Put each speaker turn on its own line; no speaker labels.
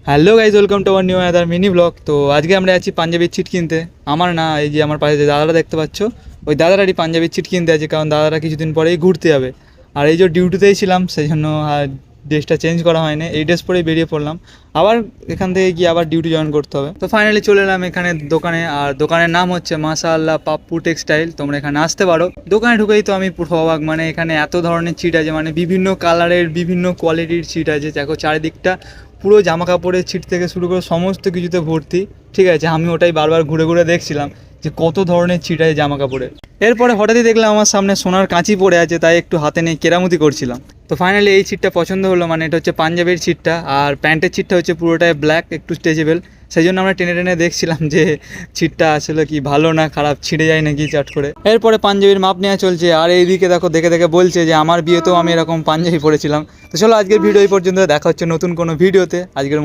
Hello guys, welcome to our new other mini blog. তো আজকে আমরা আছি পাঞ্জাবির ছিট কিনতে। আমার না, এই যে আমার পাশে যে দাদারা দেখতে পাচ্ছ, ওই দাদারারই পাঞ্জাবির ছিট কিনতে আছে, কারণ দাদারা কিছুদিন পরেই ঘুরতে যাবে। আর এই যে ডিউটিতেই ছিলাম, সেই জন্য আর ড্রেসটা চেঞ্জ করা হয়নি, এই ড্রেস পরেই বেরিয়ে পড়লাম। আবার এখান থেকে গিয়ে আবার ডিউটি জয়েন করতে হবে। তো ফাইনালি চলে এলাম এখানে দোকানে, আর দোকানের নাম হচ্ছে মাশাআল্লাহ পাপ্পু টেক্সটাইল। তোমরা এখানে আসতে পারো। দোকানে ঢুকেই তো আমি পুরো অবাক, মানে এখানে এত ধরনের ছিট আছে, মানে বিভিন্ন কালারের বিভিন্ন কোয়ালিটির ছিট আছে। দেখো চারিদিকটা পুরো জামা কাপড়ের ছিট থেকে শুরু করে সমস্ত কিছুতে ভর্তি। ঠিক আছে, আমি ওটাই বারবার ঘুরে ঘুরে দেখছিলাম যে কত ধরনের ছিট আছে জামা কাপড়ে। এরপরে হঠাৎই দেখলাম আমার সামনে সোনার কাঁচি পড়ে আছে, তাই একটু হাতে নিয়ে কেরামতি করছিলাম। তো ফাইনালি এই ছিটটা পছন্দ হলো, মানে এটা হচ্ছে পাঞ্জাবের ছিটটা, আর প্যান্টের ছিটটা হচ্ছে পুরোটাই ব্ল্যাক, একটু স্ট্রেচেবল। সেই জন্য আমরা টেনে টেনে দেখছিলাম যে ছিটটা আসলে কি ভালো না খারাপ, ছিঁড়ে যায় নাকি চট করে। এরপরে পাঞ্জাবির মাপ নেওয়া চলছে, আর এইদিকে দেখো দেখে দেখে বলছে যে আমার বিয়েতেও আমি এরকম পাঞ্জাবি পরেছিলাম। তো চলো আজকের ভিডিও এই পর্যন্ত, দেখা হচ্ছে নতুন কোনো ভিডিওতে। আজকের মতো